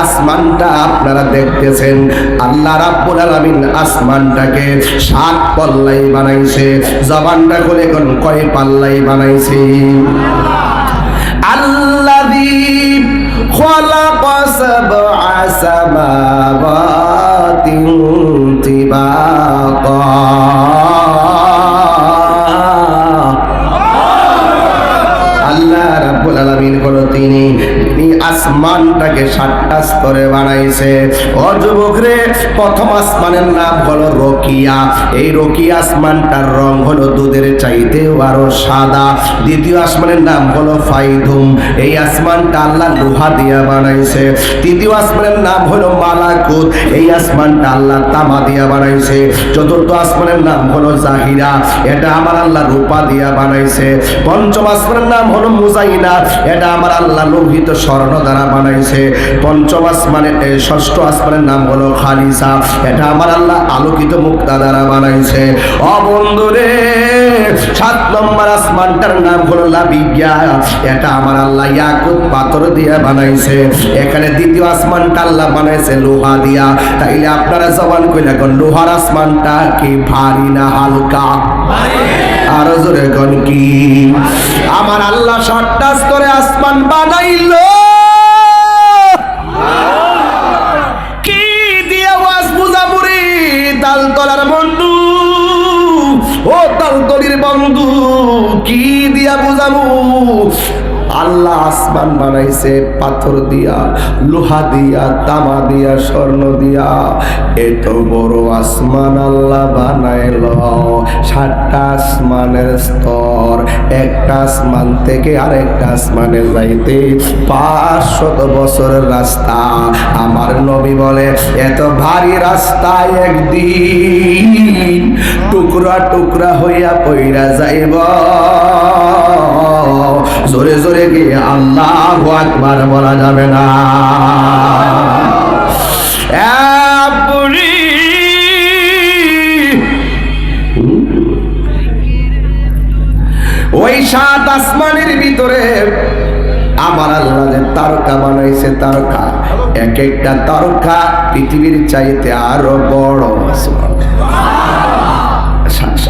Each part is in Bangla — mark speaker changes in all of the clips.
Speaker 1: আসমানটা আপনারা দেখতেছেন, আল্লাহ রাব্বুল আলামিন আসমানটাকে 7 পাল্লাই বানাইছে। জবানটা খুলে কোন কয় পাল্লাই বানাইছে? আল্লাযী খালাকা সাবআ সামাওয়াতিন তিবাকা। আল্লাহ রাব্বুল আলামিন হলো তিনি আসমানটাকে 7টা স্তরে বানাইছে। ও যুবক রে, প্রথম আসমানের নাম হলো রকিয়া। এই রকিয়া আসমানটার রং হলো দুধের চাইতেও আরো সাদা। দ্বিতীয় আসমানের নাম হলো ফাইদুম। এই আসমানটা আল্লাহ লোহা দিয়া বানাইছে। তৃতীয় আসমানের নাম হলো মালাকুত। এই আসমানটা আল্লাহ তামা দিয়া বানাইছে। চতুর্থ আসমানের নাম হলো জাহিরা। এটা আমার আল্লাহ রূপা দিয়া বানাইছে। পঞ্চম আসমানের নাম হলো মুজাইনা। এটা আমার আল্লাহ লোহিত স্বর্ণ দ্বারা বানাইছে। পঞ্চম আসমানের ষষ্ঠ আসমানের নাম হলো খালিসা। এটা আমার আল্লাহ আলোকিত মুক্তা দ্বারা বানাইছে। ও বন্ধুরে, 7 নম্বর আসমানটার নাম হলো লাবিয়া। এটা আমার আল্লাহ ইয়াকুত পাথর দিয়ে বানাইছে। এখানে দ্বিতীয় আসমানটা আল্লাহ বানাইছে লোহা দিয়া। তাইলে আপনারা জবান কইলা কোন লোহার আসমানটা কি ভারী না হালকা? আরো জোরে কোন কি? আমার আল্লাহ 7টা স্তরে আসমান বানাইলো। কি দিয়ে ওয়াজ বুঝাবুরি তালতলার বন্ধু, ও তালতলির বন্ধু, কি দিয়া বুঝাবো? আল্লাহ আসমান বানাইছে পাথর দিয়া, লোহা দিয়া, তামা দিয়া, স্বর্ণ দিয়া। এত বড় আসমান আল্লাহ বানাইল। 7টা আসমানের স্তর। একটা আসমান থেকে আরেকটা আসমানে যাইতে 500 বছরের রাস্তা। আমার নবী বলে এত ভারী রাস্তায় একদিন টুকরা টুকরা হইয়া পইরা যাইব। জোরে জোরে গিয়ে আল্লাহু আকবার বলা যাবে না। ওই 7 আসমানের ভিতরে আমার আল্লাহ যে তারকা বানাইছে, তারকা এক একটা তারকা পৃথিবীর চাইতে আরো বড় আসমান।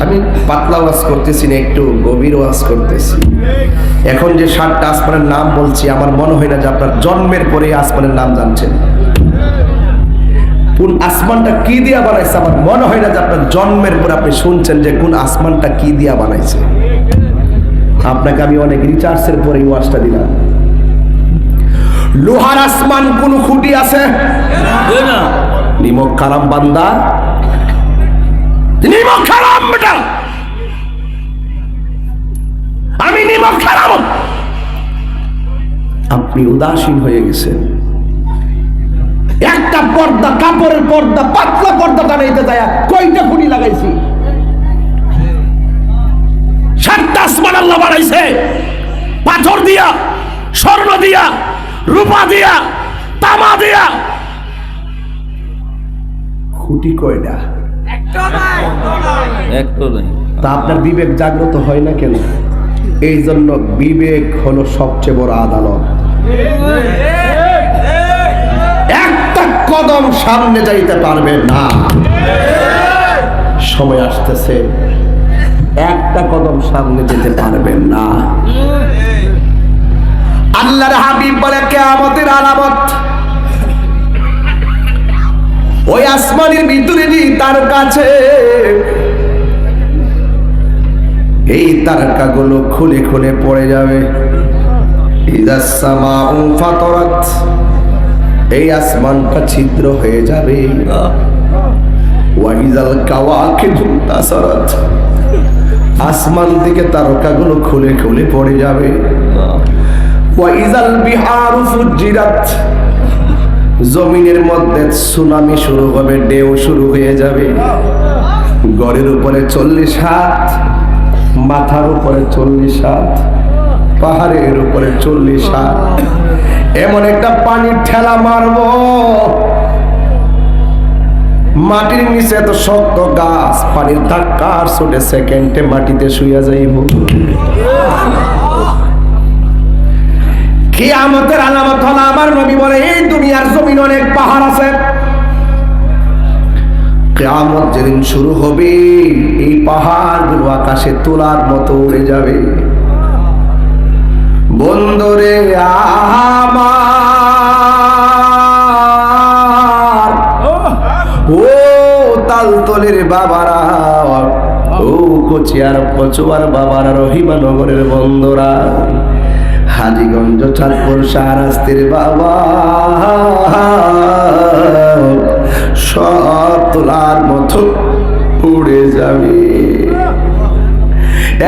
Speaker 1: আমি পাতলা ওয়াজ করতেছি না, একটু গভীর ওয়াজ করতেছি। এখন যে 7টা আসমানের নাম বলছি, আমার মনে হয় না যে আপনার জন্মের পরে আসমানের নাম জানছেন। কোন আসমানটা কি দিয়া বানাইছে আমার মনে হয় না যে আপনার জন্মের পরে আপনি শুনছেন যে কোন আসমানটা কি দিয়া বানাইছে। আপনাকে আমি অনেক রিচার্জের পরে ওয়াজটা দিলাম। লোহার আসমান কোন খুঁটি আছে? নিমক কালাম বান্দা, নিমক খারাপ বেটা, আমি নিমক খারাপ। আপনি উদাসীন হয়ে গেছেন। একটা পর্দা, কাপড়ের পর্দা, পাতলা পর্দা টানাইতে যায় কয়টা খুঁটি লাগাইছি? 7টা আসমান আল্লাহ বানাইছে পাথর দিয়া, স্বর্ণ দিয়া, রূপা দিয়া, তামা দিয়া। খুঁটি কয়টা? তা আপনার বিবেক জাগ্রত হয় না কেন? এই জন্য বিবেক হলো সবচেয়ে বড় আদালত। একটা কদম সামনে যাইতে পারবে না। সময় আসতেছে, একটা কদম সামনে যেতে পারবেন না। আল্লাহর হাবিব বলে কিয়ামতের আলামত ওই আসমানের ভিতরে যে তারকা আছে, এই তারকাগুলো খুলে খুলে পড়ে যাবে। ইযাস সামাউ ফাতারাত, এই আসমানটা ছিদ্র হয়ে যাবে। ওয়া ইযাল কাওয়াকিবু তাসারাত, আসমান থেকে তারকাগুলো খুলে খুলে পড়ে যাবে। ওয়া ইযাল বিহারু ফুজ্জিরাত, জমিনের মধ্যে সুনামি শুরু হবে, ঢেউ শুরু হয়ে যাবে। গড়ের উপরে 40 হাত, মাথার উপরে 40 হাত, পাহাড়ের উপরে 40 হাত। এমন একটা পানির ঠেলা মারবো, মাটির নিচে এত শক্ত গাছ, পানির ধাক্কা ছোটে সেকেন্ডে মাটিতে শুয়ে যাইব। কিয়ামতের আলামত হলো, আমার নবী বলে এই দুনিয়ার জমিন অনেক পাহাড় আছে, কিয়ামত যেদিন শুরু হবে এই পাহাড়গুলো আকাশে তোলার মতো উড়ে যাবে। বন্ধুরে আমার, ও তালতলের বাবারা, ও কোচিয়ার পচুয়ার বাবারা, রহিমানগরের বন্ধুরা, হাজীগঞ্জ চাঁদপুর শাহরাস্তির বাবা, সব তোলার মতো উড়ে যাবে।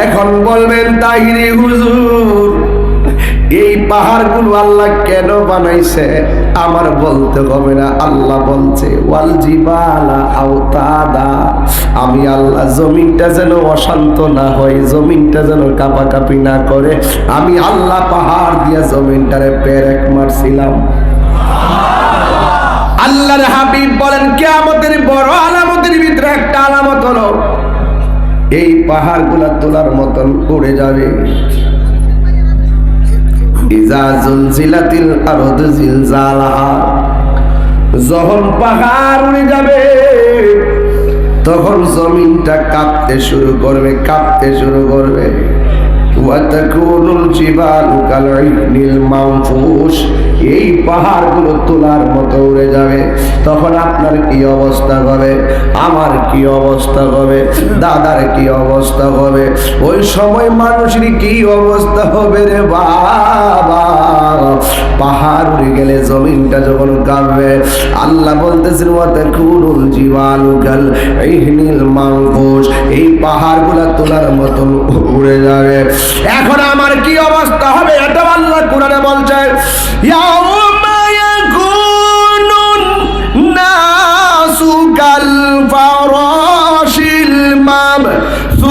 Speaker 1: এখন বলবেন তাহিরি হুজুর, এই পাহাড়গুলো আল্লাহ কেন বানাইছে? আমার বলতে হবে না, আল্লাহ বলছে ওয়াল জিবালা আওতাদা, আমি আল্লাহ জমিনটা যেন অশান্ত না হয়, জমিনটা যেন কাঁপাকাঁপি না করে, আমি আল্লাহ পাহাড় দিয়া জমিনটারে পেরেক মারছিলাম। আল্লাহর হাবিব বলেন কিয়ামতের বড় আলামতের ভিতরে একটা আলামত হলো এই পাহাড়গুলা তোলার মতন উড়ে যাবে। ইজা জুলজিলাতিল আরদু জিলজালাহা, যখন পাহাড় উড়ে যাবে তখন জমিনটা কাঁপতে শুরু করবে, কাঁপতে শুরু করবে। ওয়া তাকুনুল জিবালু কালইহনিল মানফুশ, এই পাহাড়গুলো তোলার মতো উড়ে যাবে। তখন আপনার কি অবস্থা হবে, আমার কি অবস্থা হবে, দাদার কি অবস্থা হবে, ওই সময় মানুষের কি অবস্থা হবে রে বাবা। পাহাড় উড়ে গেলে জমিনটা যখন কাঁপবে, আল্লাহ বলতেছেন ওয়া তাকুনুল জিবালু কালইহনিল মানফুশ, এই পাহাড়গুলো তোলার মতন উড়ে যাবে। এখন আমার কি অবস্থা হবে এটা আল্লাহ কোরআনে বলছে, ইয়াউমা ইয়াকুনুন নাসু কাল ফারাশিল মাবসুস,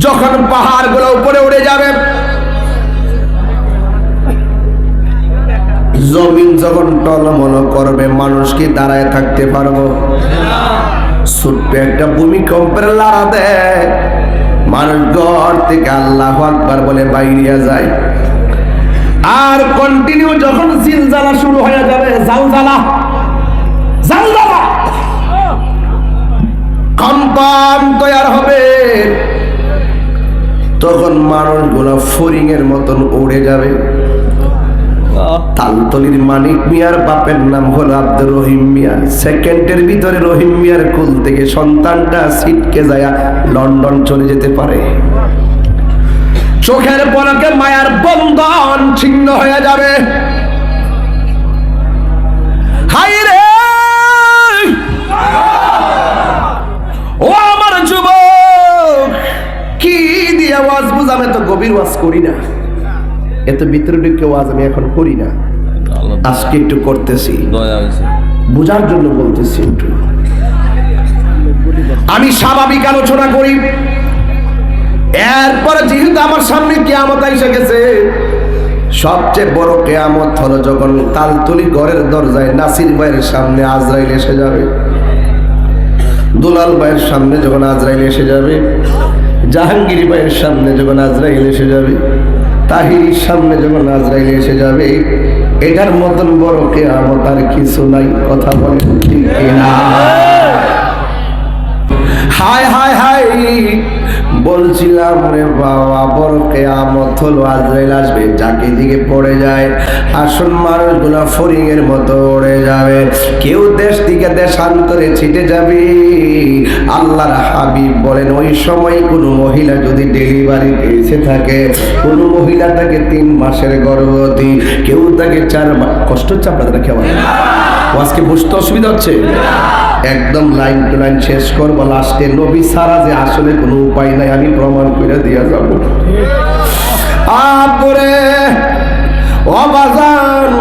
Speaker 1: যখন পাহাড়গুলো উপরে উড়ে যাবে, জমিন যখন টলমল করবে, মানুষ কি দাঁড়ায় থাকতে পারবো? ছোট্ট একটা ভূমিকম্পের লাড়া দেয়, মানুষ ঘর থেকে আল্লাহু আকবার বলে বাইরিয়া যায়। আর কন্টিনিউ যখন জিলজালা শুরু হয়ে যাবে, জালজালা জালজালা কম্পন তৈরি হবে, তখন মানুষগুলো ফড়িং এর মতন উড়ে যাবে। তালতলির মানিক মিয়ার বাপের নাম হলো আব্দুর রহিম মিয়া। সেকেন্ডের ভিতরে রহিম মিয়ার কুল থেকে সন্তানটা ছিটকে যায় লন্ডন চলে যেতে পারে। চোখের পলকে মায়ার বন্ধন ছিন্ন হয়ে যাবে। হায় রে ও আমার যুবক, কি দিয়ে ওয়াজ বুঝাবে? তো গভীর ওয়াজ করি না, এত ভিতরে ঢুকে ওয়াজ আমি এখন করি না, আজকে একটু করতেছি, বুঝার জন্য বলতেছি। একটু আমি স্বাভাবিক আলোচনা করি। এরপরে যেহেতু আমার সামনে কিয়ামত এসে গেছে, সবচেয়ে বড় কিয়ামত হলো যখন তালতলি ঘরের দরজায় নাসির ভাইয়ের সামনে আজরাইল এসে যাবে, দুলাল ভাইয়ের সামনে যখন আজরাইল এসে যাবে, জাহাঙ্গীর ভাইয়ের সামনে যখন আজরাইল এসে যাবে, তাহিরির সামনে যখন আজরাইল এসে যাবে, এটার মতন বড় কিয়ামত আর কিছু নাই। কথা বলেন ঠিক কিনা? হায় হায় হায়, বলছিলাম রে বাবা, বড় কিয়ামত হলো আজরাইল আসবে, যাকে দিকে পড়ে যায় আসল মানুষগুলা ফড়িং এর মতো উড়ে যাবে। কেউ দেশ থেকে দেশান্তরে ছিটে যাবে। আল্লাহর হাবিব বলেন ওই সময় কোনো মহিলা যদি ডেলিভারিতে এসে থাকে, কোনো মহিলা তাকে 3 মাসের গর্ভবতী, কেউ তাকে 4 মাস, কষ্ট হচ্ছে আপনাদের কেমন? আজকে বুঝতে অসুবিধা হচ্ছে? একদম লাইন টু লাইন শেষ করবো। লাস্টে নবী ছাড়া যে আসলে কোনো উপায় নাই আমি প্রমাণ করে দিয়ে যাব। আপরে ও বাজান,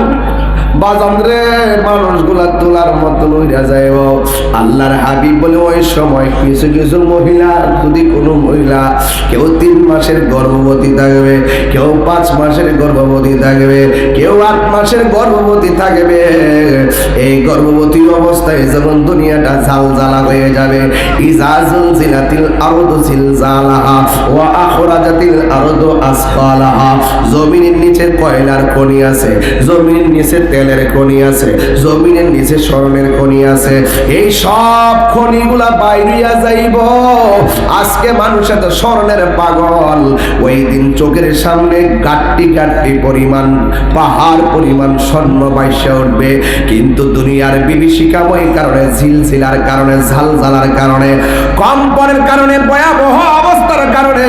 Speaker 1: বাজান রে মানুষগুলা তোলার মতো লইয়া যাইব। আল্লাহর হাবিব বলে ওই সময় কিছু কিছু মহিলা, যদি কোনো মহিলা কেউ 3 মাসের গর্ভবতী থাকবে, কেউ 5 মাসের গর্ভবতী থাকবে, কেউ 8 মাসের গর্ভবতী থাকবে, এই গর্ভবতী অবস্থায় যখন দুনিয়াটা ঝালঝালা হয়ে যাবে, ইজা জুলজিলাতিল আরদু জিলজালাহা ওয়া আখরাজাতিল আরদু আসকালাহা, জমিনের নিচে কয়লার খনি আছে, জমিনের নিচে তেলের খনি আছে, জমিনের নিচে স্বর্ণের খনি আছে, এই সব খনিগুলা বাইরিয়া যাইব। আজকে মানুষ এত স্বর্ণের পাগল, ওই দিন চোখের সামনে গাট্টি গাট্টি পরিমাণ, পাহাড় পরিমাণ স্বর্ণ বাইসা উঠবে, কিন্তু দুনিয়ার বিভীষিকাময় কারণে, ঝিলঝিলার কারণে, ঝালঝালার কারণে, কম্পনের কারণে, ভয়াবহ অবস্থার কারণে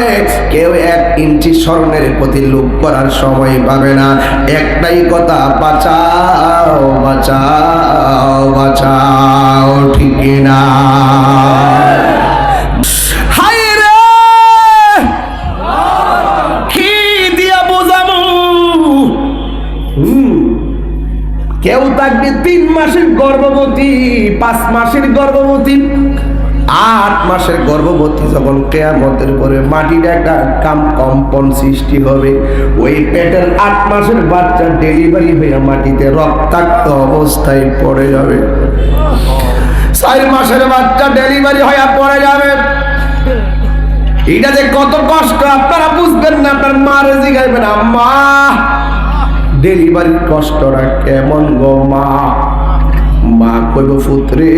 Speaker 1: কেউ 1 ইঞ্চি স্বর্ণের প্রতি লোভ করার সময় পাবে না। একটাই কথা, বাঁচাও বাঁচাও বাঁচাও, ঠিক না? কেউ থাকবে 3 মাসের গর্ভবতী, 5 মাসের গর্ভবতী, 8 মাসের গর্ভবতী। যখন কিয়ামতের পরে মাটির একটা কম্পন সৃষ্টি হবে, ওই পেটের 8 মাসের বাচ্চা ডেলিভারি হয়ে মাটিতে রক্তাক্ত অবস্থায় পড়ে যাবে। 4 মাসের বাচ্চা ডেলিভারি হয়ে পড়ে যাবে। এটা যে কত কষ্ট আপনারা বুঝবেন না। আপনার মারে জিগাইবেন, আম্মা ডেলিভারির কষ্টটা কেমন গো মা? মা কইব, পুত্রে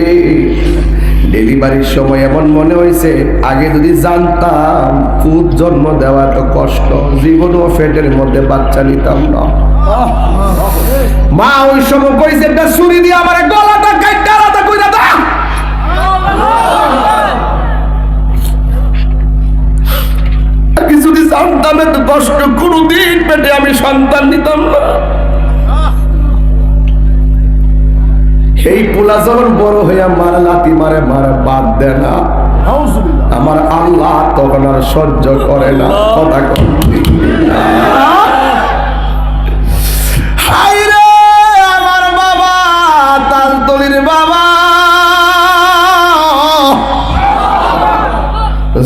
Speaker 1: ডেলিভারির সময় এমন মনে হয়েছে, আগে যদি জানতাম পুত জন্ম দেওয়া তো কষ্ট, জীবনও পেটের মধ্যে বাচ্চা নিতাম না। মা ওই সময় কইছে, একটা ছুরি দিয়ে আমার গলাটা কাইটা আলাদা কইরা দাও। যদি জানতাম এত কষ্ট, কোনদিন পেটে আমি সন্তান নিতাম না। এই পোলা যখন বড় হইয়া মারা লাতি মারে, মারে বাদ দেয় না, আমার আল্লাহ তখন আর সহ্য করে না। কথা হায় রে আমার বাবা, তালতলির বাবা,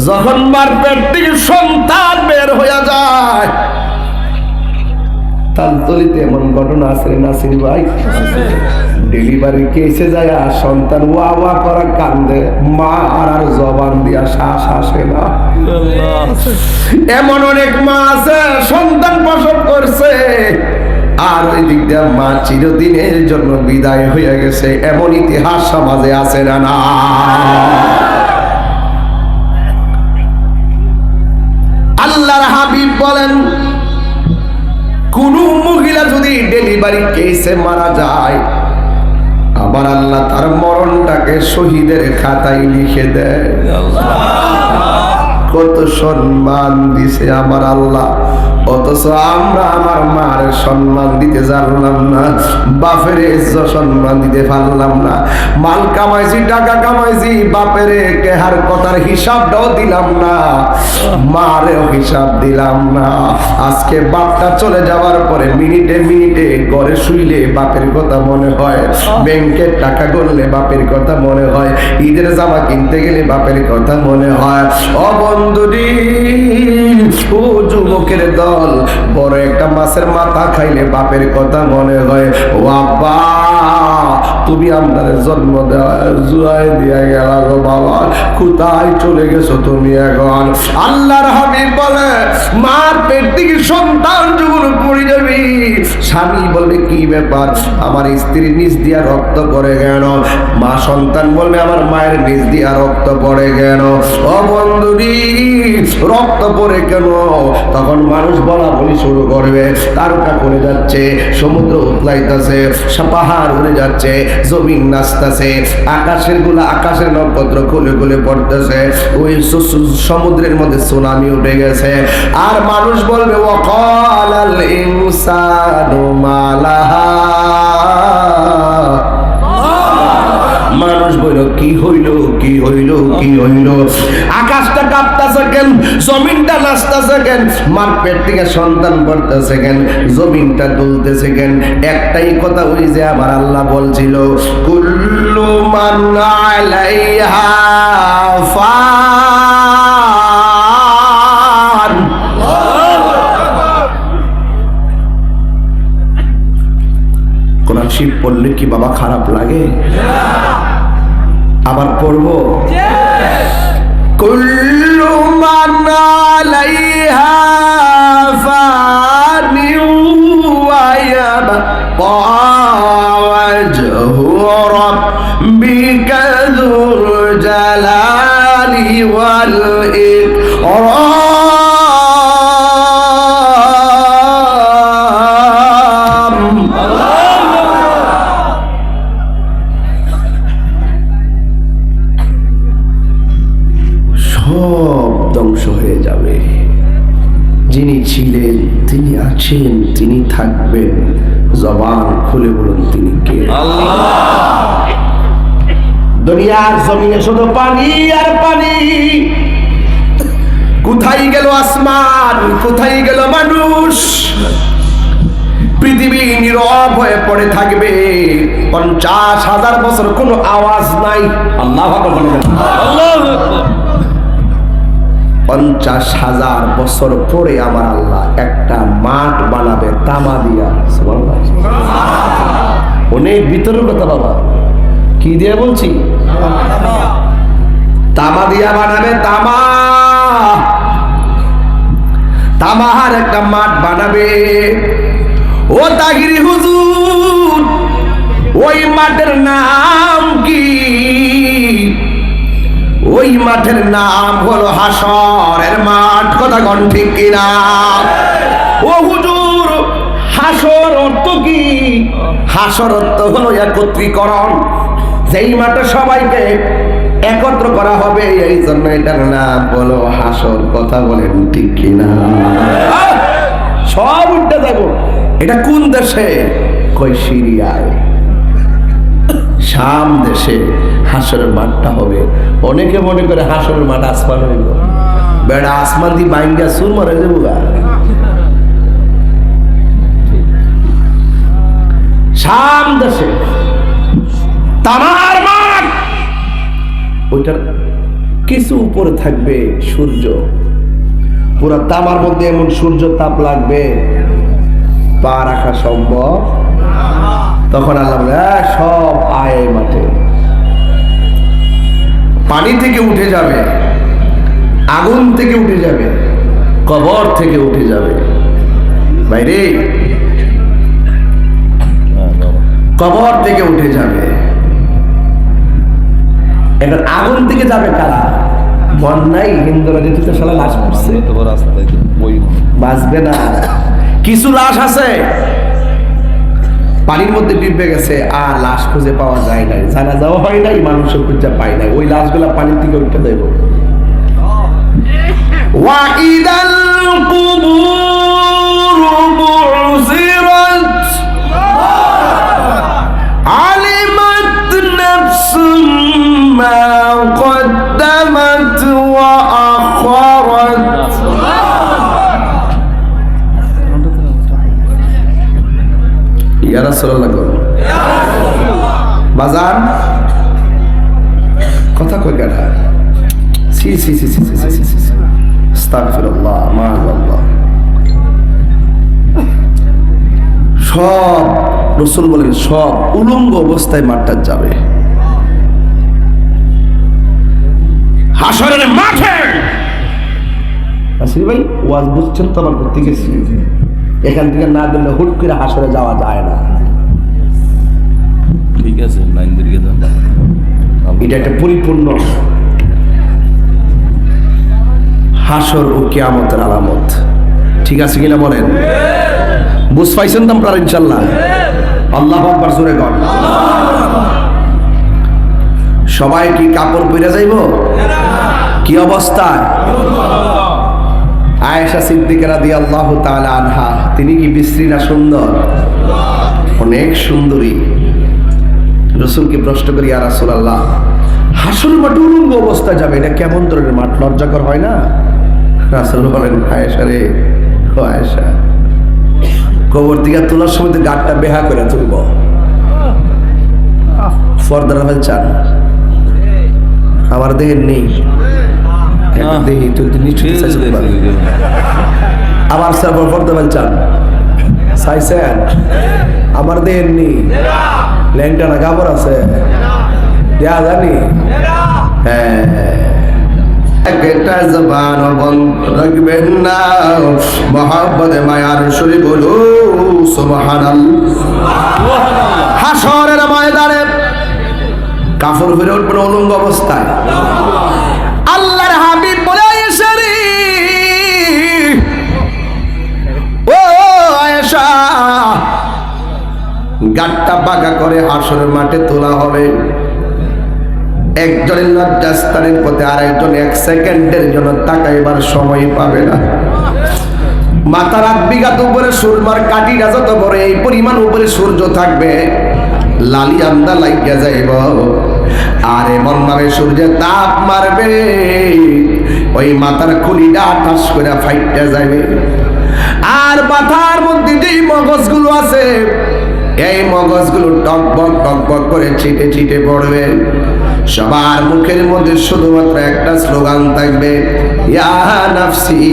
Speaker 1: যখন মার পেট থেকে সন্তান বের হইয়া যায়। তালতলিতে এমন ঘটনা আছে নাসির ভাই, ডেলিভারি কেসে যায় আর সন্তান ওয়া ওয়া করা কান্দে, মা আর জবান দিয়া শ্বাস আসে না। এমন অনেক মা আছে সন্তান প্রসব করছে আর ওই দিক দিয়ে মা চিরদিনের জন্য বিদায় হয়ে গেছে, এমন ইতিহাস সমাজে আছে না? না, আল্লাহর হাবিব বলেন, কোন মহিলা যদি ডেলিভারি কেসে মারা যায়, আবার আল্লাহ তার মরণটাকে শহীদের খাতায় লিখে দেয়। কত সম্মান দিছে আমার আল্লাহ, অথচ আমরা আমার মার সম্মান দিতে জানলাম না, বাপের সম্মান দিতে পারলাম না। মাল কামাইছি, টাকা কামাইছি, বাপের কেহার কথার হিসাবটাও দিলাম না, মারেও হিসাব দিলাম না। আজকে বাপটা চলে যাওয়ার পরে মিনিটে মিনিটে ঘরে শুইলে বাপের কথা মনে হয়, ব্যাংকের টাকা করলে বাপের কথা মনে হয়, ঈদের জামা কিনতে গেলে বাপের কথা মনে হয়। ও বন্ধুরি, ও যুবকের দল, বড় একটা মাছের মাথা খাইলে বাপের কথা মনে হয়। ও আব্বা, তুমি আমাদের জন্ম দেওয়া জুয়াই দিয়া গেল গো বাবা, কোথায় চলে গেছো তুমি এখন? আল্লাহর হাবিব বলে, মার পেট থেকে সন্তান যখন পড়ে যাবি, স্বামী বলবে কি ব্যাপার, আমার স্ত্রীর নিচ দিয়া রক্ত পড়ে গেল। মা সন্তান বলবে, আমার মায়ের নিচ দিয়া রক্ত পড়ে গেল। ও বন্ধুরি, রক্ত পড়ে কেন? তখন মানুষ বলা বলি শুরু করবে, তারকা করে যাচ্ছে, সমুদ্র উতলাইতেছে, পাহাড় উড়ে যাচ্ছে, জমিন নাচতেছে, আকাশের নক্ষত্র খুলে খুলে পড়তেছে, ওই সমুদ্রের মধ্যে সুনামি উঠে গেছে। আর মানুষ বলবে, ওয়াকালাল ইনসানু মালাহা, মানুষ মানুষ বলল কি হইল কি হইল কি হইল, আকাশটা কাঁপতেছে কেন, জমিনটা নাচতেছে কেন, মার পেট থেকে সন্তান পড়তেছে কেন, জমিনটা দুলতেছে কেন? একটাই কথা, ওই যে আমার আল্লাহ বলছিল কুল্লু মান আলাইহা ফান। কোরআন শরীফ পড়লে কি বাবা খারাপ লাগে? আবার পড়বো, কুল্লু মান আলাইহা ফানি ওয়া ইয়াবকা ওয়াজহু রাব্বিকা যুল জালালি ওয়াল ইকরাম। সব ধ্বংস হয়ে যাবে। যিনি ছিলেন, তিনি আছেন, তিনি থাকবেন। জবান খুলে বলুন তিনি কে? আল্লাহ। দুনিয়ার জমিনে শুধু পানি আর পানি। কোথায় গেল আসমান, কোথায় গেল মানুষ? পৃথিবী নীরব হয়ে পড়ে থাকবে 50,000 বছর, কোনো আওয়াজ নাই। আল্লাহু আকবার। 50,000 বছর পরে আমার আল্লাহ একটা মাঠ বানাবে তামা দিয়া। অনেক ভিতরের কথা বাবা, কি দিয়ে বলছি? তামা দিয়া বানাবে, তামা, তামার একটা মাঠ বানাবে। ও তাহিরি হুজুর, ওই মাঠের নাম কি? ওই মাঠের নাম হলো হাসরের মাঠ। কথা কোন ঠিক কিনা? ও হুজুর, হাসর অর্থ কি? হাসর অর্থ হলো একত্রীকরণ। যেই মাঠে সবাইকে একত্র করা হবে, এই জন্য এটার নাম হলো হাসর। কথা বলেন ঠিক কিনা? সব উঠতে যাবো। এটা কোন দেশে? কই সিরিয়ায়, শাম দেশে হাসরের মাঠটা হবে। অনেকে মনে করে হাসরের মাঠ আসমান হইব, বেড়া আসমান দিয়ে বাইঙ্গা সুর মরে যাবো। শাম দেশে তামার মাঠ, ওইটার কিছু উপরে থাকবে সূর্য। পুরো তামার মধ্যে এমন সূর্য তাপ লাগবে, পা রাখা সম্ভব। তখন আল্লাহ বলে সব আয় মাঠে। পানি থেকে উঠে যাবে, আগুন থেকে উঠে যাবে, কবর থেকে উঠে যাবে। বাইরে কবর থেকে উঠে যাবে। এবার আগুন থেকে যাবে কারা? বন্যায় হিন্দুরা যেতে সালা লাশ পড়ছে, বাঁচবে না। কিছু লাশ আছে পানির মধ্যে ডুবে গেছে, আর লাশ খুঁজে পাওয়া যায় নাই, জানা যাওয়া হয় নাই, মানুষের খুঁজে পায় নাই। ওই লাশগুলা পানির থেকে উঠে দেব। ওয়াইদাল কুবুর বুসিরাত আলিমাত নাফসুম মা কদ্দামাত ওয়া আখারাত। ইয়া রাসূলুল্লাহ বাজার কথা কই কেডা? সি সি সি সি সি সি সি আস্তাগফিরুল্লাহ মাআল্লাহ। সব রাসূল বলেন সব উলঙ্গ অবস্থায় মাঠটা যাবে হাসরের মাঠে। আসিফ ভাই ওয়াজ বুঝছেন তো? আমার করতে গেছি, এখান থেকে না দিলে হুট করে হাসরে যাওয়া যায় না।
Speaker 2: ঠিক আছে, লাইন দিকে যান।
Speaker 1: এটা একটা পরিপূর্ণ হাসর ও কিয়ামতের আলামত। ঠিক আছে কিনা বলেন? বুঝ পাইছেন তো আপনারা ইনশাআল্লাহ? আল্লাহু আকবার জোরে কর। সবাই কি কাপড় পরে যাইব? কি অবস্থা? আয়েশা সিদ্দিকা রাদিয়াল্লাহু তাআলা আনহা, তিনি কি বিশ্রী না সুন্দর? অনেক সুন্দরী। রাসূলকে প্রশ্ন করি, ইয়া রাসূলুল্লাহ, হাসর মাঠে উলঙ্গ অবস্থা যাবে, এটা কেমন ধরনের মাঠ? লজ্জাকর হয় না? রাসূল বলেন, আয়েশা রে, ও আয়েশা, কবর থেকে তোলার সময় তো গাড়টা বেহা করে তুলব, পর্দার হল চান আমার দেহের নেই, দেহি তুলতে নিশ্চয় আবার সার্ভার পর্দা হল চান চাইছেন, আমার দেহের নেই, ল্যাংটা না কাপড় আছে দেয়া জানি। হ্যাঁ, একটা জবান বন্ধ রাখবেন না, মোহাম্মদ মায়ার শরী বলো সুবহানাল্লাহ। হাসরের ময়দানে কাফর ফিরে উঠবেন উলঙ্গ অবস্থায়। আল্লাহর হাবিব বলে, আয়েশা রে, ও আয়েশা, গাট্টা বাঁকা করে হাসরের মাঠে তোলা হবে। একজনের লজ্জাস্থানের পথে আর একজন 1 সেকেন্ডের জন্য তাকাইবার সময় পাবে না। মাথার 8 বিঘাত উপরে সুরমার কাঠিটা যত বড়, এই পরিমাণ উপরে সূর্য থাকবে, লালি আন্দা লাগিয়া যাইব, আর এমন ভাবে সূর্যের তাপ মারবে, ওই মাথার খুলিটা ঠাস করে ফাইটটা যাবে। আর মাথার মধ্যে যেই মগজগুলো আছে, এই মগজগুলো টকবক করে ছিটে ছিটে পড়বে। সবার মুখের মধ্যে শুধুমাত্র একটা স্লোগান থাকবে, ইয়া নাফসি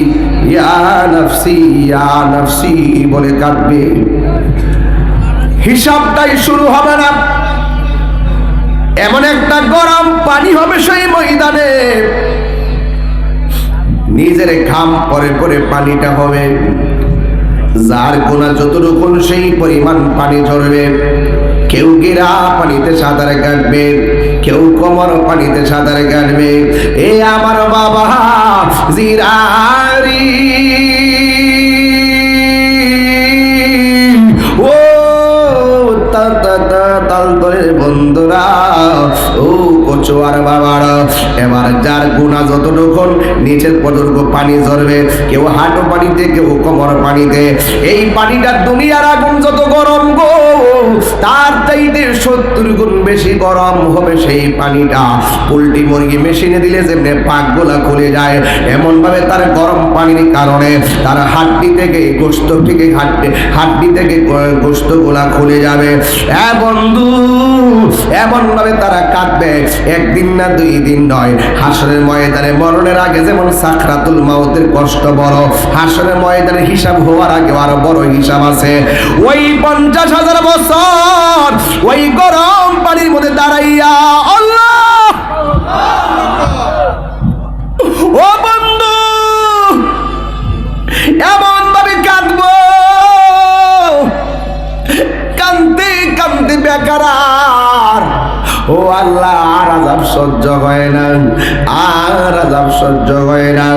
Speaker 1: ইয়া নাফসি ইয়া নাফসি বলে কাঁদবে। হিসাবটাই শুরু হবে না, এমন একটা গরম পানি হবে সেই ময়দানে, নিজের ঘাম পরে পরে পানিটা হবে, যার গুনাহ যতটুকু সেই পরিমাণ পানি ঝরবে। কেউ গিরা পানিতে সাঁতার কাটবে, কেউ কোমর পানিতে সাঁতার কাটবে। এ আমার বাবা জিরারি, ও তালতলের বন্ধুরা, ও কচুয়ার বাবারা, এবার যার গুনাহ যতটুকু নিচের পর্যন্ত পানি ঝরবে, কেউ হাঁটু পানিতে, কেউ কোমর পানিতে। এই পানিটা দুনিয়ার আগুন যত গরম গো, তার চাইতে 70 গুণ বেশি গরম হবে সেই পানিটা। পোল্ট্রি মুরগি মেশিনে দিলে যেমনি পাকগুলা খুলে যায়, এমন ভাবে তার গরম পানির কারণে তার হাড্ডি থেকে গোশত থেকে হাড্ডি থেকে গোশতগুলা খুলে যাবে। বন্ধু, এমন ভাবে তারা কাঁদবে, একদিন না 2 দিন নয়। হাসরের ময়দানে মরণের আগে যেমন সাকরাতুল মাউতের কষ্ট বড়, হাসরের ময়দানে হিসাব হওয়ার আগে আরো বড় হিসাব আছে। ওই 50,000 বছর ওই গরম পানির মধ্যে দাঁড়াইয়া আল্লাহ, ও বন্ধু, এমন ভাবে কাঁদবো, কাঁদতে কাঁদতে বেকার। ও আল্লাহ, আর আযাব সহ্য হয় না, আর আযাব সহ্য হয় না।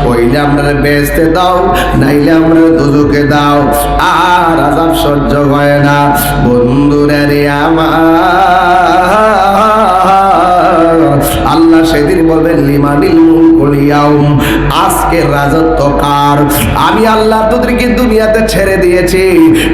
Speaker 1: ওইলে আমরা বেহেশতে দাও, নাইলে আমরা দোজখে দাও, আর আযাব সহ্য হয় না। বন্ধুরা রে আমার, আল্লাহ সেদিন বলবেন, লিমানিল মুলকুল ইয়াউম, আজকের রাজত্ব কার? আমি আল্লাহ তোদেরকে দুনিয়াতে ছেড়ে দিয়েছি,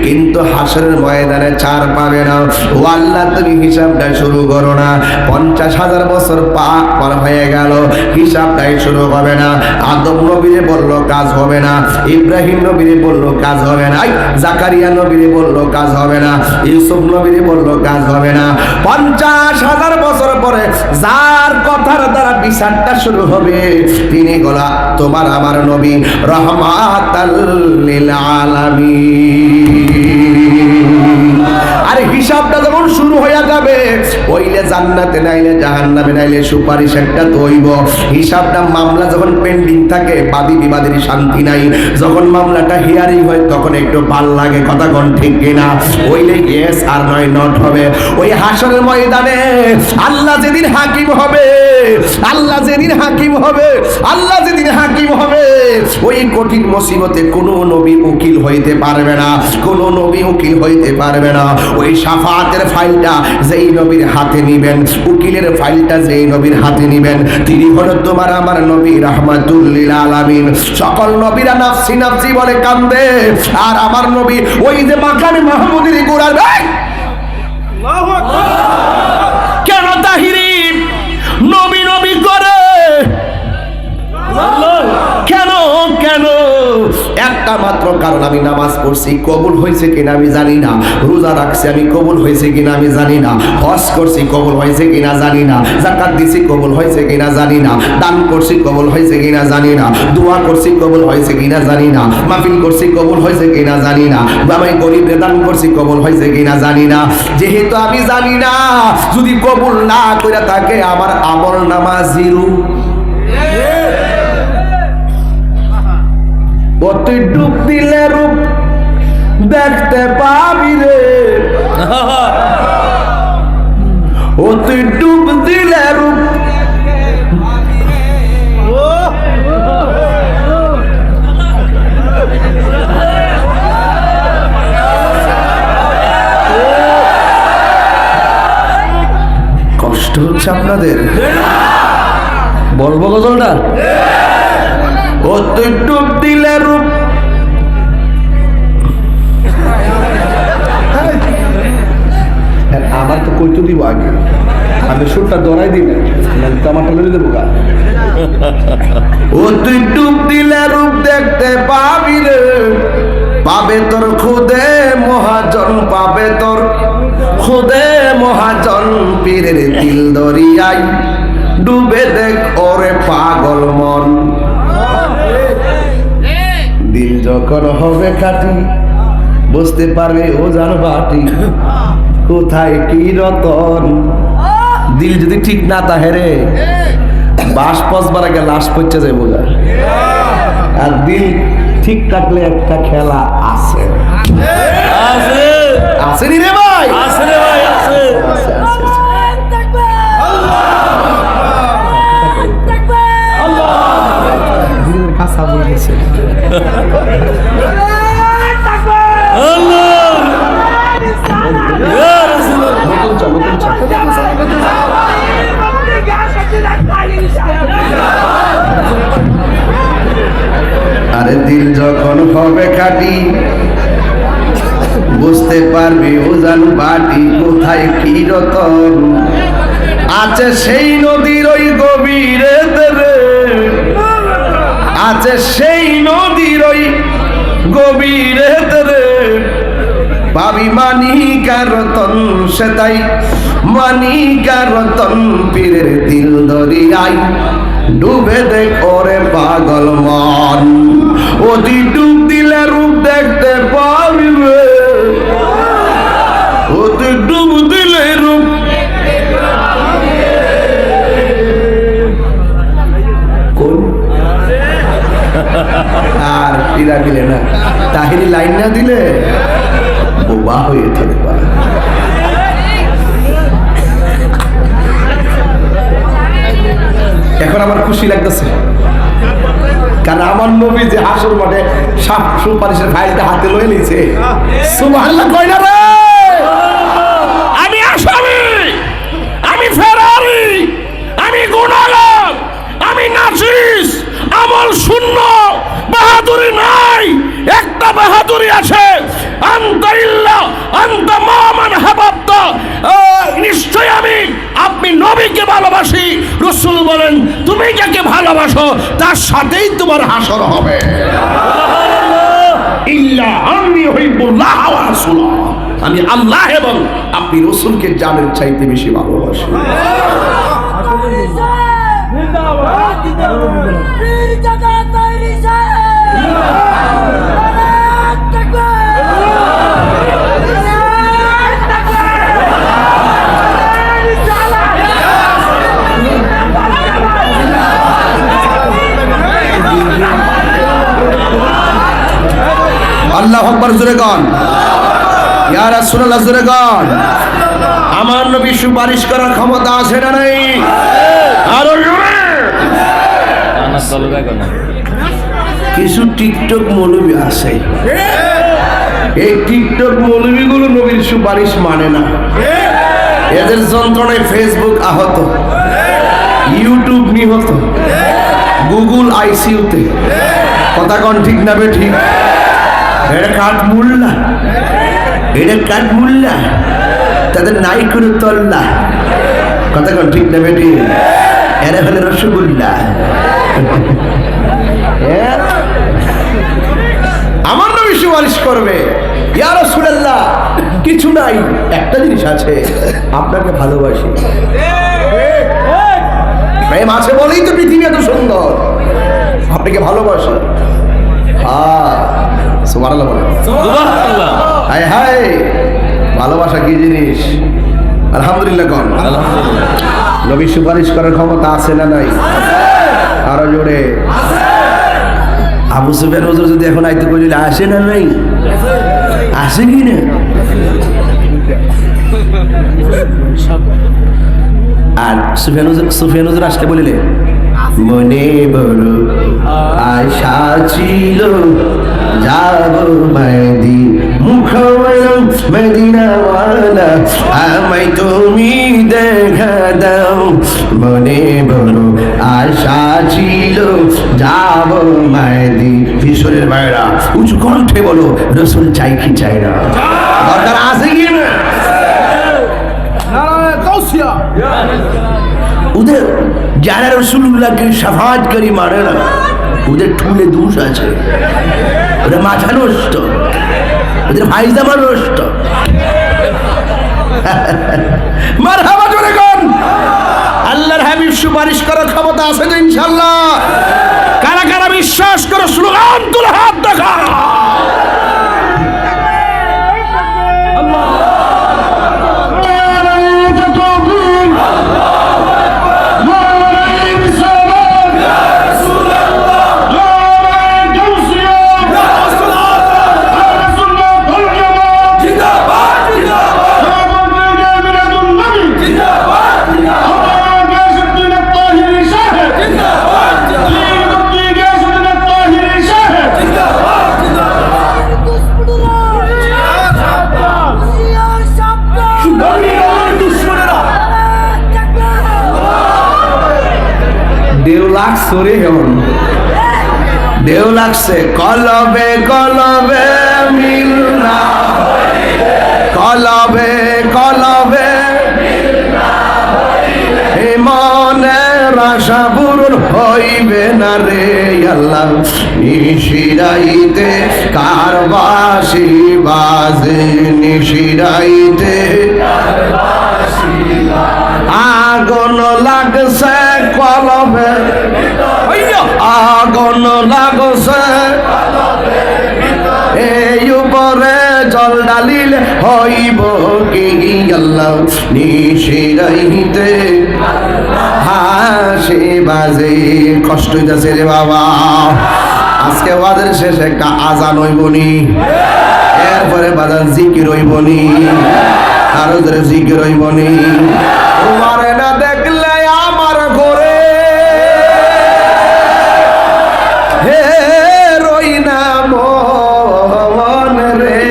Speaker 1: কিন্তু হাসরের ময়দানে ছাড় পাবে না। ও আল্লাহ, তুমি হিসাবটা শুরু করো না। 50,000 বছর পার হয়ে গেল, হিসাবটাই শুরু হবে না। আদম নবীরে বলল কাজ হবে না, ইব্রাহিম নবীরে বলল কাজ হবে না, জাকারিয়া নবীরে বলল কাজ হবে না, ইউসুফ নবীরে বলল কাজ হবে না। 50,000 বছর পরে যার কথার দ্বারা বিচারটা শুরু হবে, তিনি গোলা তোমার আমার নবী রহমাতাল লিল আলামিন। আরে হিসাবটা যখন শুরু হয়ে যাবে, ওইলে জান্নাতে নাইলে জাহান্নামে, নাইলে সুপারিশ একটা তৈব। হিসাবটা মামলা যখন পেন্ডিং থাকে, বাদী বিবাদের শান্তি নাই। যখন মামলাটা হিয়ারিং হয়, তখন একটু ভাল লাগে, কথা কোন ঠিক কিনা? ওইলে ইয়েস আর নয় নট হবে। ওই হাসরের ময়দানে আল্লাহ যেদিন হাকিম হবে, আল্লাহ যেদিন হাকিম হবে, আল্লাহ যেদিন হাকিম হবে, ওই কঠিন মুসিবতে কোনো নবী উকিল হইতে পারবে না, কোনো নবী উকিল হইতে পারবে না। ওই শাফাতের ফাইলটা যেই নবীর হাতে নিবেন, উকিলের ফাইলটা যেই নবীর হাতে নিবেন, তিনি হলো তোমার আমার নবী রাহমাতুল লিল আলামিন। সকল নবীরা নাফসি নাফসি বলে কান্দে, আর আমার নবী ওই যে মাকামে মাহমুদের গোড়ায় কেন তাহিরি নবী নবী করে? কেন কেন? একটা মাত্র কারণ, আমি নামাজ পড়ছি, কবুল হয়েছে কিনা আমি জানি না। রোজা রাখছি আমি, কবুল হয়েছে কিনা আমি জানি না। হজ করছি, কবুল হয়েছে কিনা জানি না। যাকাত দিছি, কবুল হয়েছে কিনা জানি না। দান করছি, কবুল হয়েছে কিনা জানি না। দোয়া করছি, কবুল হয়েছে কিনা জানি না। মাহফিল করছি, কবুল হয়েছে কিনা জানি না। আমি গরিবরে দান করছি, কবুল হয়েছে কিনা জানি না। যেহেতু আমি জানি না, যদি কবুল না করে থাকে আমার আমল নামা জিরো। ও তুই ডুব দিলে রূপ দেখতে পাবি রে, ও তুই ডুব দিলে রূপ। কষ্ট হচ্ছে আপনাদের? বলবো গজলটা? ও তুই ডুব দিলে রূপ, আমার তো কইতে দিব আগে, আমি সুরটা দরাই দিই না, আমারটা লড়ে দেবো গা। ও তুই ডুব দিলে রূপ দেখতে পাবি রে, পাবে তোর খুদে মহাজন, পাবে তোর খুদে মহাজন। পীরের দিল দরিয়াই ডুবে দেখ ওরে পাগল মন। দিল যখন হবে খাটি বুঝতে পারবে ও জান বাটি, কোথায় কি রতন। দিল যদি ঠিক না তাহে রে, বাস পচবার আগে লাশ পচে যায় বোঝা। আর দিল ঠিক থাকলে একটা খেলা আছে, আছে নি রে ভাই? আছে রে ভাই, আছে। দিলের কাছা বলেছে আরে দিল যখন হবে খাটি বুঝতে পারবি ও জান বাটি, কোথায় কি রতন আছে সেই নদীর ওই গভীরে রে, আছে সেই নদীর ওই গভীরে রে। পাবি মানিকা রতন, সেটাই মানিকা রতন। পীরের দিল দরিয়াই ডুবে দেখ ওরে পাগল মন। ওদি ডুব দিলে রূপ দেখতে পাবি রে, ওদি ডুব দিলে রূপ। কোন আর পীরা দিলে না, তাহিরি লাইন না দিলে বোবা হয়ে থাকবা। এখন আমার খুশি লাগতেছে, কারণ আমার নবী যে হাসর মাঠে সুপারিশের ফাইলটা হাতে লয়ে নিয়েছে। সুবহানাল্লাহ কই না রে? আমি আসামি, আমি ফেরারি, আমি গুনাহগার, আমি নাচিস, আমল শূন্য, বাহাদুরি নাই। একটা বাহাদুরি আছে, আনতা ইল্লাহ আনতা মামান হাবাবতা। নিশ্চয় আমি আপনি নবীকে ভালোবাসি। রাসূল বলেন তুমি যাকে ভালোবাসো তার সাথেই তোমার হাসর হবে। ইল্লা আন্নী উহিব্বুল্লাহ ওয়া রাসূলাহ, আমি আল্লাহ এবং আপনি রাসূলকে জানের চাইতে বেশি ভালোবাসি। আল্লাহু আকবার জোরে গান, ইয়া রাসূলুল্লাহ জোরে গান। আমার নবী সুপারিশ করার ক্ষমতা আছে না নাই? আরো জোরে। কিছু টিকটক মৌলবী আছে, এই টিকটক মৌলবীগুলো নবীর সুপারিশ মানে না। এদের যন্ত্রণায় ফেসবুক আহত, ইউটিউব নিহত, গুগল আইসিইউতে। কথা কোন ঠিক না বে ঠিক? এটা কাঠ মুল্লা, এটা কাঠ মুল্লা। তাদের নাই করে তল্লা কথা কোন ঠিক না বেটি এরা হলে রসগোল্লা আমার নবী সুপারিশ করবে ইয়া রাসূলুল্লাহ কিছু নাই একটা জিনিস আছে আপনাকে ভালোবাসি প্রেম আছে বলেই তো পৃথিবী এত সুন্দর আপনাকে ভালোবাসি সুবহানাল্লাহ বলেন সুবহানাল্লাহ হায় হায় ভালোবাসা কি জিনিস আলহামদুলিল্লাহ কোন আলহামদুলিল্লাহ নবী সুপারিশ করার ক্ষমতা আছে না নাই আরো জোরে আবু সুফিয়ান হুজুর যদি এখন আইতে কইলে আসে না নাই আসে কি না আর সুফিয়ান হুজুর আসলে বলিলে মনে বড় আশা ছিল যাব মেদি মদিনাওয়ালা আমায় তুমি দেখা দাও মনে বড় আশা ছিল যাব মেদি কিশোরের ভাইরা উঁচু কণ্ঠে বলো রসুল চাই কি চাই না দরকার আছে কি না ওদের যারা রসুল্লাহকে শাফাআতকারী মানে না ওদের ঠুলে দোষ আছে ওদের মাথা নষ্ট ওদের ভাইজামা নষ্ট মারহাবা জোরে কোন আল্লাহর হাবিব সুপারিশ করার ক্ষমতা আছে তো ইনশাআল্লাহ কারা কারা বিশ্বাস করে স্লোগান তুলে হাত দেখা সরে কেমন ঢেউ লাগছে কলবে কলবে মিল না কলবে কলবে মনের আশা পূরণ হইবে না রে আল্লাহ নিশিরাইতে কারবাসি বাজে নিশিরাইতে আগুন লাগছে কলবে আগুন লাগছে এই উপরে জল ডালিলে হইব কি আল্লাহ নিশিরাইতে হাসি বাজে কষ্ট হইতেছে রে বাবা আজকে ওয়াজের শেষে একটা আজান হইবনি এরপরে বাজার জিকির হইবনি আরো ধরে জিকির হইবনি তোমারে না দেখলে আমার ঘরে হে রই না মন রে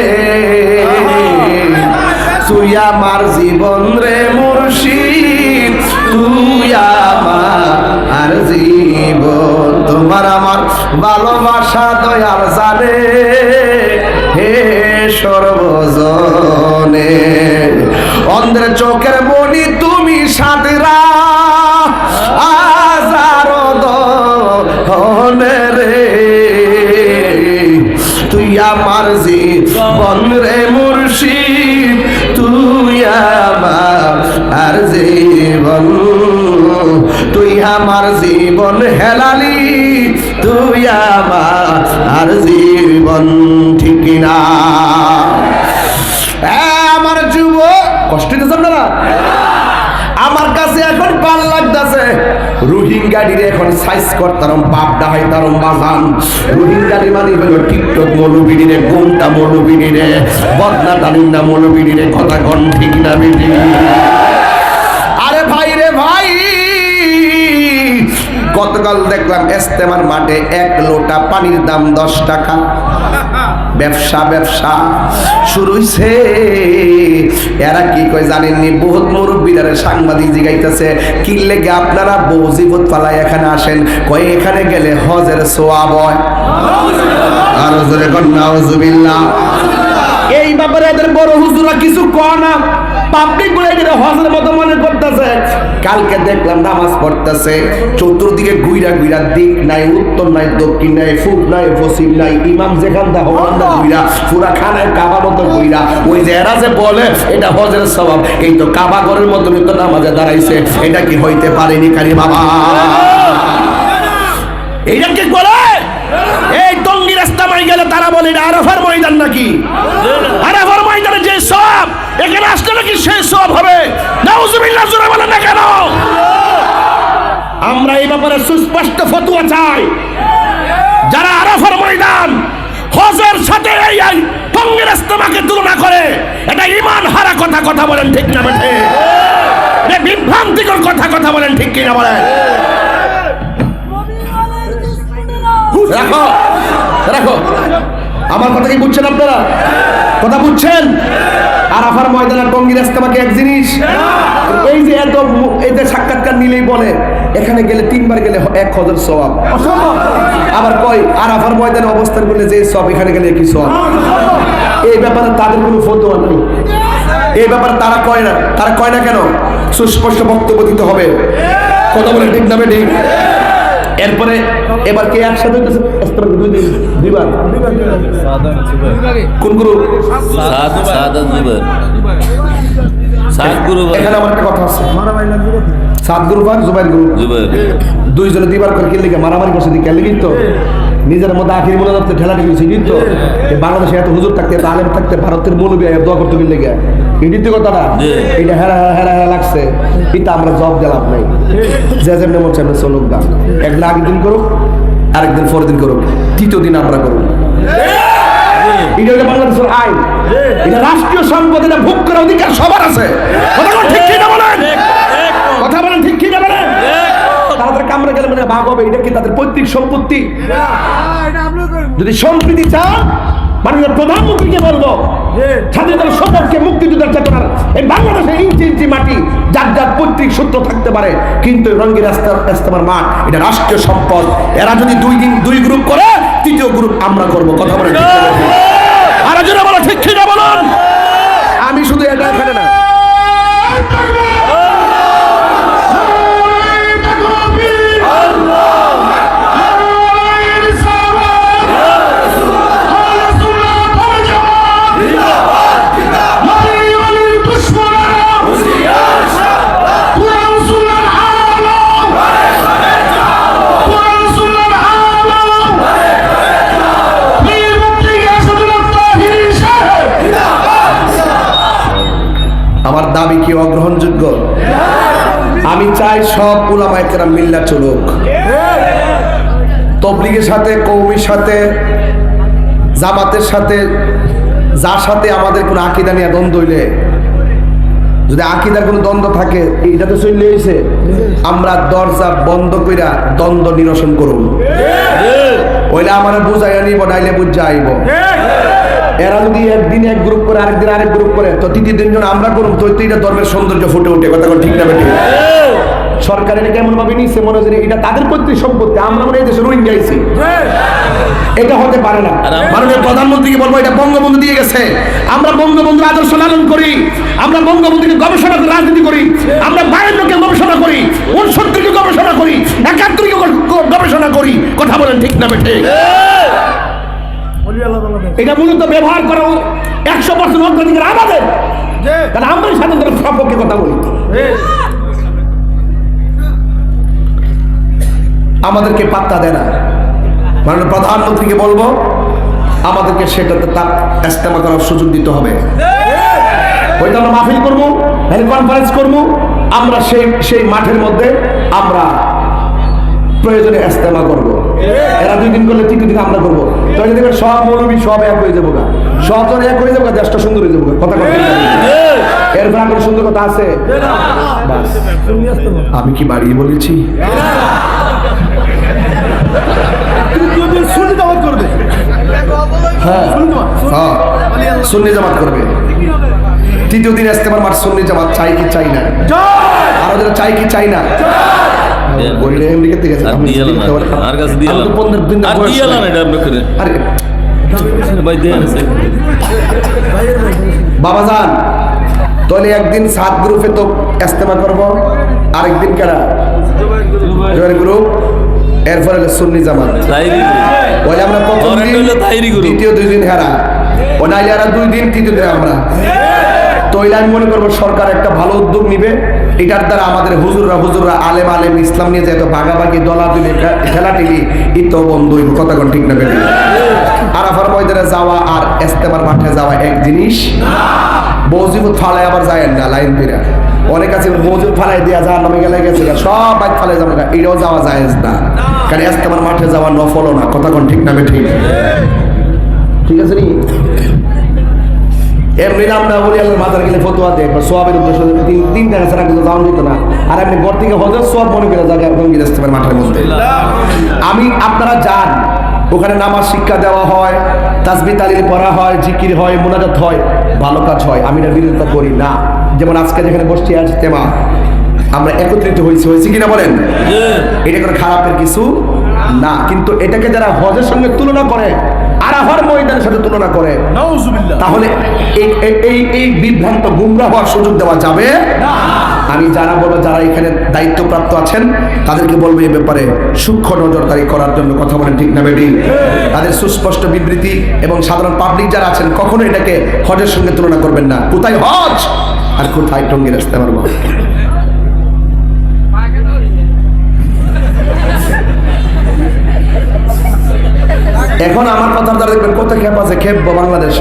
Speaker 1: তুই আমার জীবন রে মুর্শিদ তুই আমার জীবন তোমার আমার ভালোবাসা দয়াল জানে হে সর্বজনে অন্ধ্রের চোখের মনি তুমি সাদরা আজার দনে রে তুই আমার জীবন রে মুর্শিদ তুই আমার জীবন তুই আমার জীবন হেলালি তুই আমার জীবন ঠিক না আমার যুবক কষ্ট দিতেছেন না আমার কাছে এখন ভাল লাগতেছে রোহিঙ্গাডিরে এখন সাইজ করতাম বাপ ডাহাই তারম বাজান রোহিঙ্গাডি মানে হলো টিকটক মৌলবীরে গোমটা মৌলবীরে বদনা তালিন্দা মৌলবীরে কথা কন ঠিক না বেটি আরে ভাই রে ভাই গতকাল দেখলাম ইস্তেমার মাঠে 1 লোটা পানির দাম 10 টাকা ব্যবসা ব্যবসা শুরু হইছে এরা কি কয় জানেননি বহুত মুরব্বীরা সাংবাদিক জিগাইতেছে কি লেগে আপনারা বউজিবত পালাই এখানে আসেন কয় এখানে গেলে হজের সওয়াব হয় আর জোরে কোন নাউজুবিল্লাহ এই ব্যাপারে এদের বড় হুজুরা কিছু কয় না পাবলিক গুলো এটা হজের মতো মনে করতেছে। কালকে দেখলাম নামাজ পড়তেছে, চতুর্দিকে গুইরা গুইরা, দিক নাই, উত্তর নাই, দক্ষিণ নাই, পূব নাই, পশ্চিম নাই, ইমাম যেখান দা হওয়ান্দা গুইরা, পুরা খানায় কাবা মতো গুইরা। ওই যে এরা যে বলে এটা হজের সওয়াব, এই তো কাবা ঘরের মতনই তো নামাজে দাঁড়াইছে। এটা কি হইতে পারেনি কারি বাবা? এইটা কি বলে? এই টঙ্গী রাস্তা মাই গেলে তারা বলে এটা আরাফার ময়দান নাকি? আরাফার ময়দানে যে সব এখানে আসলে নাকি সেই সব হবে? নাউজুবিল্লাহ, জোরে বলেন না কেন? আমরা এই ব্যাপারে সুস্পষ্ট ফতোয়া চাই। যারা আরাফার ময়দান হজের সাথে এই টঙ্গী রাস্তাকে তুলনা করে, এটা ঈমান হারা কথা বলেন ঠিক না বেঠে? এটা বিভ্রান্তিকর কথা বলেন ঠিক কি না বলেন? রাখো রাখো, আমার কথা কি বুঝছেন আপনারা? কথা বুঝছেন? আরাফার ময়দান আর টঙ্গী রাস্তাকে এক জিনিস। এই যে এত এই যে সাক্ষাৎকার নিলেই বলে এখানে গেলে 3 বার গেলে 1 হজের সওয়াব, আবার কয় আরাফার ময়দানে অবস্থান করলে যে সওয়াব এখানে গেলে কি সওয়াব। এই ব্যাপারে তাদের কোনো ফতোয়া নেই। এই ব্যাপারে তারা কয় না কেন? সুস্পষ্ট বক্তব্য দিতে হবে। কথা বলে ঠিক না ঠিক? এরপরে এবার কে একসাথে হইতেছে? দুইবার। কোন গুরু? এখানে আমার একটা কথা আছে, সাত গুরু আর জুবাইর গুরু, দুইজনে দুইবার করে খেললে মারামারি করছে, খেললে কিন্তু নিজের মধ্যে আখির মনে যাচ্ছে ঠেলাটি গেছে। কিন্তু বাংলাদেশে এত হুজুর থাকতে, এত আলেম থাকতে, ভারতের মৌলবী দোয়া করতে গেলে এটি তো কথাটা, এটা হেরা লাগছে, এটা আমরা জব দিলাম নাই। যে যেমনি মন চাই চলুক গা, একদিন আগের দিন করুক, আরেকদিন পরের দিন করুক, তৃতীয় দিন আমরা করুক। এটা হলো বাংলাদেশের আইন, এটা রাষ্ট্রীয় সম্পদ, এটা ভোগ করার অধিকার সবার আছে। কথা ঠিক কি না বলেন? কথা বলেন ঠিক কি না বলেন? তাদের কামড়ে গেলে মানে ভাগ হবে, এটা কি তাদের পৈতৃক সম্পত্তি? যদি সম্প্রীতি চান, মাননীয় প্রধানমন্ত্রীকে বলবো স্বাধীনতার সপক্ষে মুক্তিযুদ্ধের চেতনার এই বাংলাদেশে ইঞ্চি ইঞ্চি মাটি যার যার পৈতৃক সূত্র থাকতে পারে, কিন্তু রঙ্গি রাস্তার মাঠ এটা রাষ্ট্রীয় সম্পদ। এরা যদি দুই গ্রুপ করে, তৃতীয় গ্রুপ আমরা করবো। কথা বলেন আর যারা বলো ঠিক কি না বলুন? আমি শুধু এটা এখানে না, আমার দাবি কি অগ্রহণযোগ্য? আমি চাই সব উলামায়ে কেরাম মিল্লা চলুক, তবলিগের সাথে, কওমির সাথে, জামাতের সাথে, যার সাথে আমাদের কোনো আকীদা নিয়ে দ্বন্দ্ব হইলে, যদি আকীদার কোনো দ্বন্দ্ব থাকে, এটা তো চলে এসে আমরা দরজা বন্ধ কইরা দ্বন্দ্ব নিরসন করুন। ওইলে আমার বুঝাইয়া নিব, নাইলে বুঝা আইব। এরা যদি একদিন এক গ্রুপ করে, আরেকদিন আরেক গ্রুপ করে, তো তৃতীয় দিনজন আমরা করুন, তো এটা ধর্মের সৌন্দর্য ফুটে উঠে। কথা ঠিক না বেঠিক? সরকার এটা কেমন ভাবে নিচ্ছে, মনে হচ্ছে এটা তাদের পৈতৃক সম্পত্তি, আমরা মনে এই দেশে রুইন যাইছি। এটা হতে পারে না। মাননীয় প্রধানমন্ত্রীকে বলবো, এটা বঙ্গবন্ধু দিয়ে গেছে। আমরা বঙ্গবন্ধুর আদর্শ লালন করি, আমরা বঙ্গবন্ধুকে গবেষণা করে রাজনীতি করি, আমরা 52কে গবেষণা করি, 69কে গবেষণা করি, 71কে গবেষণা করি। কথা বলেন ঠিক না বেঠিক? এটা মূলত ব্যবহার করা 100% অগ্রাধিকার আমাদের, কারণ আমরাই স্বাধীনতার সপক্ষে কথা বলি। আমাদেরকে পাত্তা দেয় না। মাননীয় প্রধানমন্ত্রীকে বলবো, আমাদেরকে সেটাতে তার ইস্তেমা করার সুযোগ দিতে হবে। হয়তো আমরা মাহফিল করবো, কনফারেন্স করবো, আমরা সেই মাঠের মধ্যে আমরা প্রয়োজনে ইস্তেমা করবো। এরা 2 দিন করলে 3 দিন আমরা করবো, তাহলে দেখবেন সব মৌলবী সব এক হয়ে যাবো, সব জন এক হয়ে যাবো, দেশটা সুন্দর হয়ে যাবো। কথা এরপর কোনো সুন্দর কথা আছে? আমি কি বাড়িয়ে বলেছি? সুন্নি জামাত করবে, তৃতীয় দিন ইস্তেমার মাঠ সুন্নি জামাত। চাই কি চাই না? আরো যারা চাই কি চাই না? বাবাজান তাহলে একদিন 7 গ্রুপে তো ইস্তেমা করবো, আরেকদিন কারা জোয়ার গ্রুপ, এরপরে হলো সুন্নি জামাত। ওই আমরা প্রথম দিন, দ্বিতীয় 2 দিন হেরা, ও নাইলে আর 2 দিন, তৃতীয় দিন আমরা। তো আমি মনে করবো সরকার একটা ভালো উদ্যোগ নিবে, এটার দ্বারা আমাদের হুজুররা আলেম ইসলাম নিয়ে যেত ভাগাভাগি দলাদলি ঠেলাঠেলি ইতো বন্ধু কথা কোন ঠিক না বেশি। আরাফার ময়দানে যাওয়া আর ইস্তেমার মাঠে যাওয়া এক জিনিস। বউজিবুত ফালাই আবার যায় না লাইন ফিরা, অনেক আছে বউজিবুত ফালাই দিয়া যাওয়ার নামে গেলে গেছে সব বাইক ফালাই যাবে না, এটাও যাওয়া যায় না, কারণ ইস্তেমার মাঠে যাওয়া নফলও না কথা কোন ঠিক না বেশি। ঠিক আছে নি? এমনি আমরা বলি আল্লাহর মাজার গেলে ফতোয়া দেয় সোয়াবের উদ্দেশ্য 3 টাকা ছাড়া কিন্তু যাওয়া যেত না, আর এমনি ঘর থেকে হজর সোয়াব মনে করে জায়গা রঙ্গির ইস্তেমার মাঠের মধ্যে। আপনারা যান, ওখানে নামাজ শিক্ষা দেওয়া হয়, তাসবিহ তালিল পড়া হয়, জিকির হয়, মুনাজাত হয়, ভালো কাজ হয়, আমি এর বিরোধিতা করি না। যেমন আজকে যেখানে বসছি ইজতেমা, আমরা একত্রিত হয়েছি কিনা বলেন, এটা কোনো খারাপের কিছু না, কিন্তু এটাকে যারা হজের সঙ্গে তুলনা করে, আরাফার ময়দানের সাথে তুলনা করে, তাহলে এই বিভ্রান্ত গুমরাহ হওয়ার সুযোগ দেওয়া যাবে না। আমি যারা বলবো, যারা এখানে দায়িত্বপ্রাপ্ত আছেন তাদেরকে বলবো এই ব্যাপারে সূক্ষ্ম নজরদারি করার জন্য কথা বলেন ঠিক না বেটি? তাদের সুস্পষ্ট বিবৃতি এবং সাধারণ পাবলিক যারা আছেন কখনো এটাকে হজের সঙ্গে তুলনা করবেন না। কোথায় হজ আর কোথায় টঙ্গীর ইস্তেমার মাঠ। এখন আমার কথার দ্বারা দেখবেন কত খেপ আছে, খেপবো বাংলাদেশ।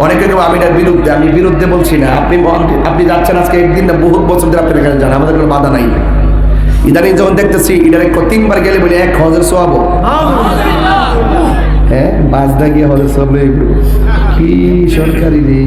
Speaker 1: অনেকে কেউ আমি এটার বিরুদ্ধে, আমি বিরুদ্ধে বলছি না। আপনি যাচ্ছেন আজকে একদিন না, বহুত বছর ধরে আপনি এখানে যান, আমাদের কোনো বাধা নাই। ইদানিং যখন দেখতেছি এটার 3 বার গেলে বলি 1 হজের সোয়াবো, হ্যাঁ বাজদা গিয়ে হজের সোয়াব কি সরকারি রে।